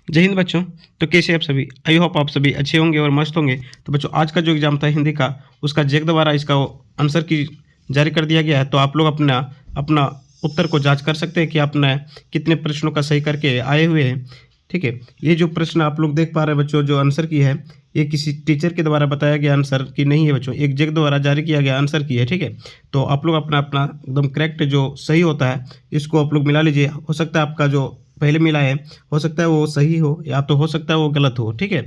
जय हिंद बच्चों। तो कैसे आप सभी, आई होप आप सभी अच्छे होंगे और मस्त होंगे। तो बच्चों आज का जो एग्जाम था हिंदी का, उसका जैक द्वारा इसका आंसर की जारी कर दिया गया है। तो आप लोग अपना अपना उत्तर को जांच कर सकते हैं कि आपने कितने प्रश्नों का सही करके आए हुए हैं। ठीक है, ये जो प्रश्न आप लोग देख पा रहे हैं बच्चों, जो आंसर की है, ये किसी टीचर के द्वारा बताया गया आंसर की नहीं है बच्चों, एक जैक द्वारा जारी किया गया आंसर की है। ठीक है, तो आप लोग अपना अपना एकदम करेक्ट जो सही होता है इसको आप लोग मिला लीजिए। हो सकता है आपका जो पहले मिला है, हो सकता है वो सही हो या तो हो सकता है वो गलत हो। ठीक है,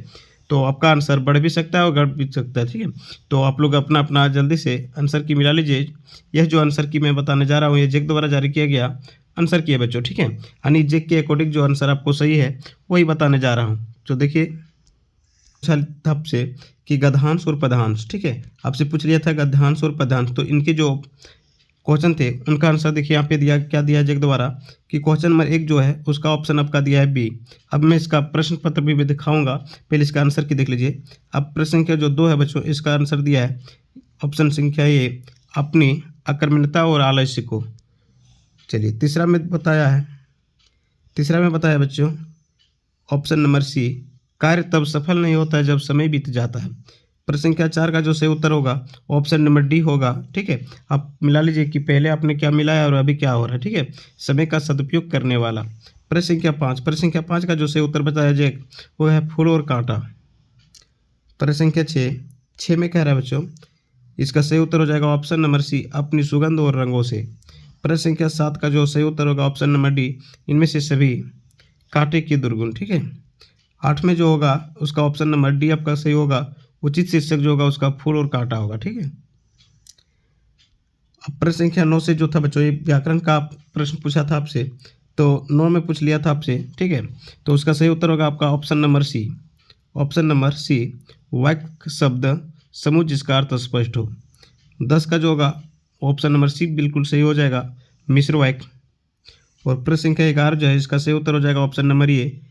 तो आपका आंसर बढ़ भी सकता है और घट भी सकता है। ठीक है, तो आप लोग अपना अपना जल्दी से आंसर की मिला लीजिए। यह जो आंसर की मैं बताने जा रहा हूँ, ये जैक द्वारा जारी किया गया आंसर की है बच्चों। ठीक है, यानी जैक के अकॉर्डिंग जो आंसर आपको सही है वही बताने जा रहा हूँ। तो देखिए आपसे कि गद्यांश और पद्यांश, ठीक है, आपसे पूछ लिया था गद्यांश और पद्यांश, तो इनके जो क्वेश्चन थे उनका आंसर देखिए यहाँ पे दिया, क्या दिया है जैक द्वारा कि क्वेश्चन नंबर 1 जो है उसका ऑप्शन आपका दिया है बी। अब मैं इसका प्रश्न पत्र भी दिखाऊंगा, पहले इसका आंसर की देख लीजिए। अब प्रश्न संख्या जो 2 है बच्चों, इसका आंसर दिया है ऑप्शन संख्या ए, अपनी अकर्मण्यता और आलस्य को। चलिए तीसरा में बताया बच्चों ऑप्शन नंबर सी, कार्य तब सफल नहीं होता है जब समय बीत जाता है। प्रश्न संख्या 4 का जो सही उत्तर होगा ऑप्शन नंबर डी होगा। ठीक है, आप मिला लीजिए कि पहले आपने क्या मिलाया और अभी क्या हो रहा है। ठीक है, समय का सदुपयोग करने वाला। प्रश्न संख्या 5 का जो सही उत्तर बताया जाए वो है फूल और कांटा। प्रश्न संख्या 6 में कह रहा है बच्चों, इसका सही उत्तर हो जाएगा ऑप्शन नंबर सी, अपनी सुगंध और रंगों से। प्रश्न संख्या 7 का जो सही उत्तर होगा ऑप्शन नंबर डी, इनमें से सभी कांटे की दुर्गुण। ठीक है, 8 में जो होगा उसका ऑप्शन नंबर डी आपका सही होगा, उचित शीर्षक जो होगा उसका फूल और कांटा होगा। ठीक है, अब प्रश्न संख्या 9 से जो था बच्चों, ये व्याकरण का प्रश्न पूछा था आपसे, तो 9 में पूछ लिया था आपसे। ठीक है, तो उसका सही उत्तर होगा आपका ऑप्शन नंबर सी, वाक्य शब्द समूह जिसका अर्थ स्पष्ट हो। 10 का जो होगा ऑप्शन नंबर सी बिल्कुल सही हो जाएगा, मिश्र वाक्य। और प्रश्न संख्या 11 जो है इसका सही उत्तर हो जाएगा ऑप्शन नंबर ए,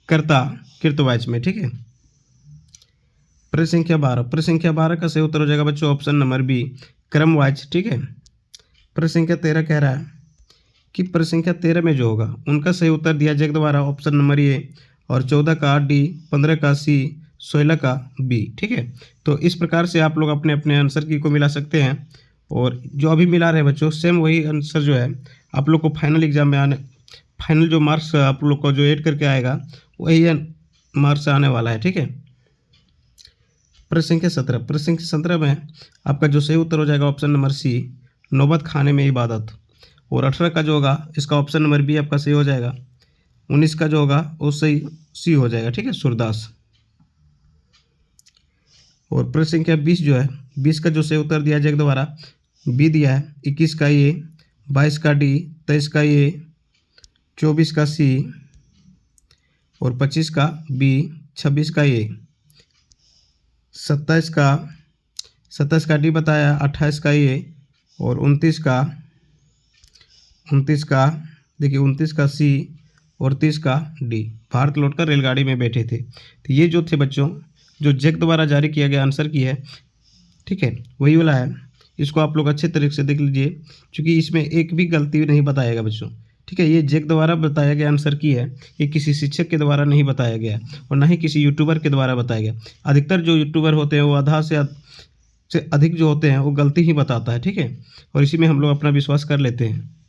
कर्ता कृतवाच्य में। ठीक है, प्रश्न संख्या 12 का सही उत्तर हो जाएगा बच्चों ऑप्शन नंबर बी, क्रमवाच्य। ठीक है, प्रश्न संख्या 13 कह रहा है कि प्रश्न संख्या 13 में जो होगा उनका सही उत्तर दिया जैक द्वारा ऑप्शन नंबर ए, और 14 का डी, 15 का सी, 16 का बी। ठीक है, तो इस प्रकार से आप लोग अपने अपने आंसर की को मिला सकते हैं। और जो अभी मिला रहे बच्चों सेम वही आंसर जो है आप लोग को फाइनल एग्जाम में फाइनल जो मार्क्स आप लोग को जो ऐड करके आएगा वही मार्क्स आने वाला है। ठीक है, प्रश्न संख्या 17 में आपका जो सही उत्तर हो जाएगा ऑप्शन नंबर सी, नौबत खाने में इबादत। और 18 का जो होगा इसका ऑप्शन नंबर बी आपका सही हो जाएगा। 19 का जो होगा वो सही सी हो जाएगा। ठीक है, सूरदास। और प्रश्न संख्या 20 जो है, 20 का जो सही उत्तर दिया जाएगा दोबारा बी दिया है। 21 का ए, 22 का डी, 23 का ए, 24 का सी, और 25 का बी, 26 का ए, 27 का डी बताया, 28 का ए, और 29 का देखिए 29 का सी और 30 का डी। भारत लौटकर रेलगाड़ी में बैठे थे। तो ये जो थे बच्चों जो जैक द्वारा जारी किया गया आंसर की है, ठीक है, वही वाला है। इसको आप लोग अच्छे तरीके से देख लीजिए क्योंकि इसमें एक भी गलती नहीं बताएगा बच्चों। ठीक है, ये जैक द्वारा बताया गया आंसर की है, ये किसी शिक्षक के द्वारा नहीं बताया गया और ना ही किसी यूट्यूबर के द्वारा बताया गया। अधिकतर जो यूट्यूबर होते हैं वो आधा से अधिक जो होते हैं वो गलती ही बताता है। ठीक है, और इसी में हम लोग अपना विश्वास कर लेते हैं।